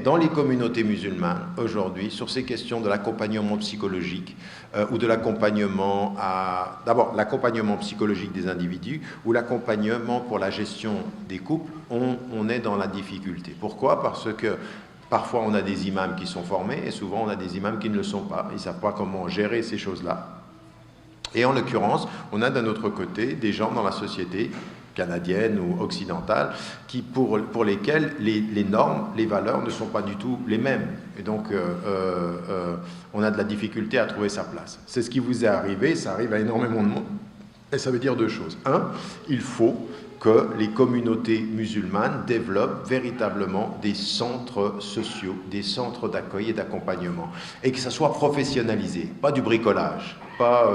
est dans les communautés musulmanes aujourd'hui sur ces questions de l'accompagnement psychologique ou de l'accompagnement d'abord l'accompagnement psychologique des individus ou l'accompagnement pour la gestion des couples, on est dans la difficulté. Pourquoi? Parce que parfois on a des imams qui sont formés et souvent on a des imams qui ne le sont pas. Ils ne savent pas comment gérer ces choses-là. Et en l'occurrence, on a d'un autre côté des gens dans la société canadienne ou occidentale, pour lesquels les normes, les valeurs ne sont pas du tout les mêmes. Et donc, on a de la difficulté à trouver sa place. C'est ce qui vous est arrivé, ça arrive à énormément de monde. Et ça veut dire deux choses. Un, il faut que les communautés musulmanes développent véritablement des centres sociaux, des centres d'accueil et d'accompagnement, et que ça soit professionnalisé, pas du bricolage, pas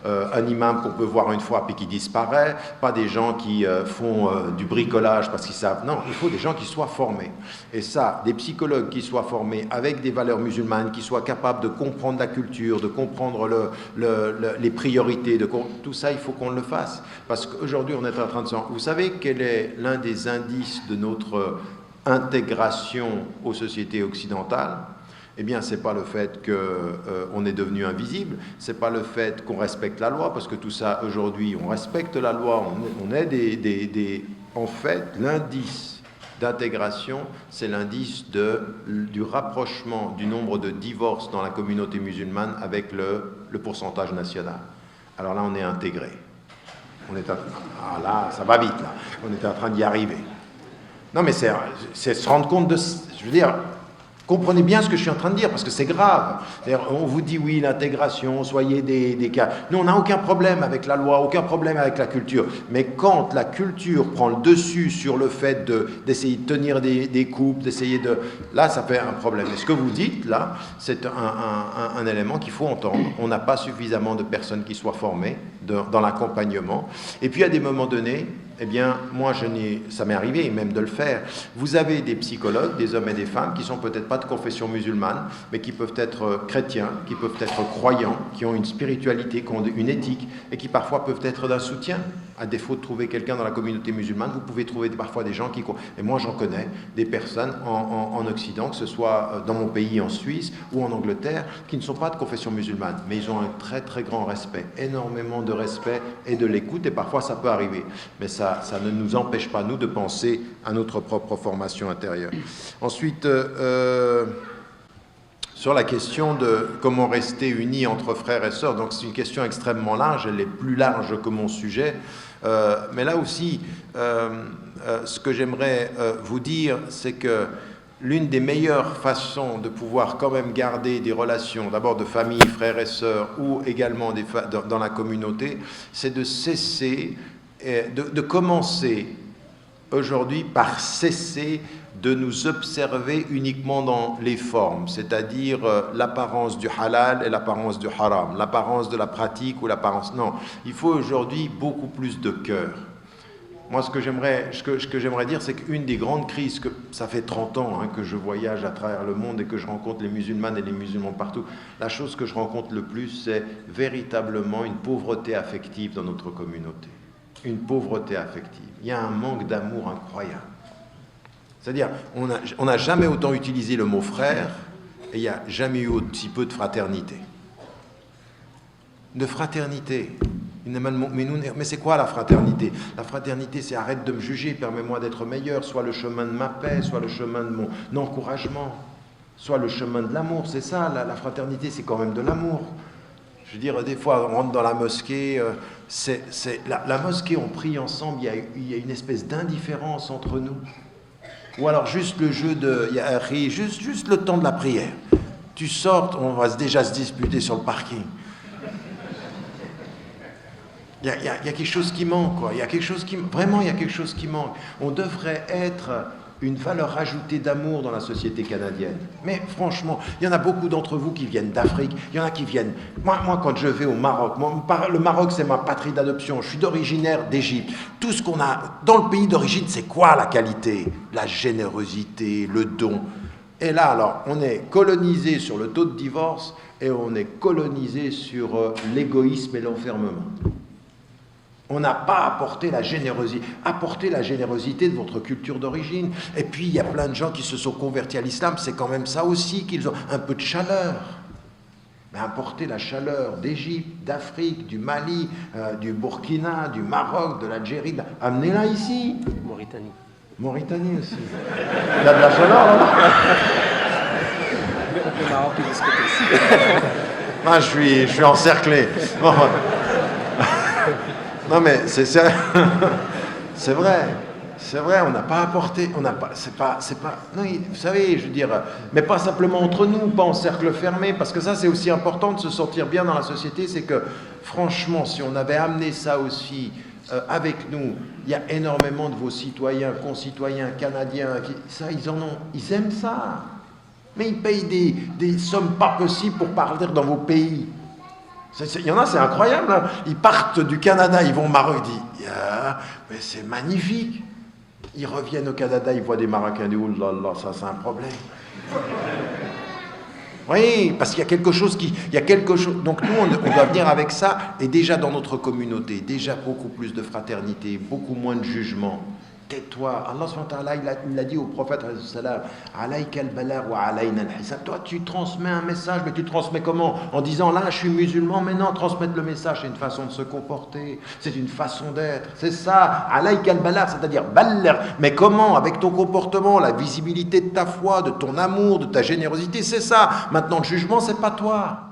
un imam qu'on peut voir une fois puis qui disparaît, pas des gens qui font du bricolage parce qu'ils savent. Non, il faut des gens qui soient formés. Et ça, des psychologues qui soient formés avec des valeurs musulmanes, qui soient capables de comprendre la culture, de comprendre les priorités, tout ça, il faut qu'on le fasse. Parce qu'aujourd'hui, on est en train de vous savez quel est l'un des indices de notre intégration aux sociétés occidentales? Eh bien, ce n'est pas le fait qu'on est devenu invisible, ce n'est pas le fait qu'on respecte la loi, parce que tout ça, aujourd'hui, on respecte la loi, on est En fait, l'indice d'intégration, c'est l'indice du rapprochement du nombre de divorces dans la communauté musulmane avec le pourcentage national. Alors là, on est intégré. Là, ça va vite, là. On était en train d'y arriver. Non, mais c'est se rendre compte de... Je veux dire, comprenez bien ce que je suis en train de dire, parce que c'est grave. On vous dit, oui, l'intégration, soyez des cas... Nous, on n'a aucun problème avec la loi, aucun problème avec la culture. Mais quand la culture prend le dessus sur le fait d'essayer de tenir des couples, d'essayer de... Là, ça fait un problème. Et ce que vous dites, là, c'est un élément qu'il faut entendre. On n'a pas suffisamment de personnes qui soient formées dans l'accompagnement. Et puis, à des moments donnés, eh bien, moi, ça m'est arrivé même de le faire. Vous avez des psychologues, des hommes et des femmes, qui sont peut-être pas de confession musulmane, mais qui peuvent être chrétiens, qui peuvent être croyants, qui ont une spiritualité, qui ont une éthique, et qui parfois peuvent être d'un soutien. À défaut de trouver quelqu'un dans la communauté musulmane, vous pouvez trouver parfois des gens qui... Et moi, j'en connais des personnes en Occident, que ce soit dans mon pays, en Suisse ou en Angleterre, qui ne sont pas de confession musulmane, mais ils ont un très très grand respect, énormément de respect et de l'écoute, et parfois ça peut arriver. Mais ça ne nous empêche pas, nous, de penser à notre propre formation intérieure. Ensuite, sur la question de comment rester unis entre frères et sœurs, donc c'est une question extrêmement large, elle est plus large que mon sujet, mais là aussi, ce que j'aimerais vous dire, c'est que l'une des meilleures façons de pouvoir quand même garder des relations, d'abord de famille, frères et sœurs, ou également dans la communauté, c'est de cesser, de commencer aujourd'hui par cesser de nous observer uniquement dans les formes, c'est-à-dire l'apparence du halal et l'apparence du haram, l'apparence de la pratique ou l'apparence... Non, il faut aujourd'hui beaucoup plus de cœur. Moi, ce que j'aimerais dire, c'est qu'une des grandes crises, ça fait 30 ans que je voyage à travers le monde et que je rencontre les musulmanes et les musulmans partout, la chose que je rencontre le plus, c'est véritablement une pauvreté affective dans notre communauté. Une pauvreté affective. Il y a un manque d'amour incroyable. C'est-à-dire, on n'a jamais autant utilisé le mot frère et il n'y a jamais eu aussi peu de fraternité. De fraternité. Mais c'est quoi la fraternité? La fraternité, c'est arrête de me juger, permets-moi d'être meilleur, soit le chemin de ma paix, soit le chemin de mon encouragement, soit le chemin de l'amour. C'est ça, la fraternité, c'est quand même de l'amour. Je veux dire, des fois, on rentre dans la mosquée, la mosquée, on prie ensemble, il y a une espèce d'indifférence entre nous. Ou alors juste le jeu de Yahri, juste le temps de la prière. Tu sors, on va déjà se disputer sur le parking. Il y a quelque chose qui manque, quoi. Vraiment, il y a quelque chose qui manque. On devrait être une valeur ajoutée d'amour dans la société canadienne. Mais franchement, il y en a beaucoup d'entre vous qui viennent d'Afrique, il y en a qui viennent... Moi quand je vais au Maroc, le Maroc, c'est ma patrie d'adoption, je suis d'originaire d'Égypte. Tout ce qu'on a dans le pays d'origine, c'est quoi la qualité? La générosité, le don. Et là, alors, on est colonisé sur le taux de divorce et on est colonisé sur l'égoïsme et l'enfermement. On n'a pas apporté la générosité. Apportez la générosité de votre culture d'origine. Et puis, il y a plein de gens qui se sont convertis à l'islam. C'est quand même ça aussi qu'ils ont un peu de chaleur. Mais apportez la chaleur d'Égypte, d'Afrique, du Mali, du Burkina, du Maroc, de l'Algérie. Amenez-la ici. Mauritanie aussi. Il y a de la chaleur là-bas. Le Maroc est discuté ici. Moi, je suis encerclé. Bon. Non mais c'est vrai, on n'a pas apporté, on n'a pas, c'est pas, non, vous savez, je veux dire, mais pas simplement entre nous, pas en cercle fermé, parce que ça c'est aussi important de se sentir bien dans la société, c'est que franchement, si on avait amené ça aussi avec nous, il y a énormément de vos citoyens, concitoyens, canadiens, ils aiment ça, mais ils payent des sommes pas possibles pour partir dans vos pays. Il y en a, c'est incroyable. Hein. Ils partent du Canada, ils vont au Maroc, ils disent mais c'est magnifique. Ils reviennent au Canada, ils voient des Marocains, ils disent oh là là, ça c'est un problème. Oui, parce qu'il y a quelque chose Donc nous, on doit venir avec ça, et déjà dans notre communauté, déjà beaucoup plus de fraternité, beaucoup moins de jugement. Tais-toi. Allah subhanahu wa ta'ala, il a dit au prophète alayka al-balagh wa alayna al-hisab. Toi, tu transmets un message, mais tu transmets comment? En disant là, je suis musulman, mais non, transmettre le message, c'est une façon de se comporter, c'est une façon d'être. C'est ça, alayka al-balagh, c'est-à-dire balagh. Mais comment? Avec ton comportement, la visibilité de ta foi, de ton amour, de ta générosité, c'est ça. Maintenant, le jugement, c'est pas toi.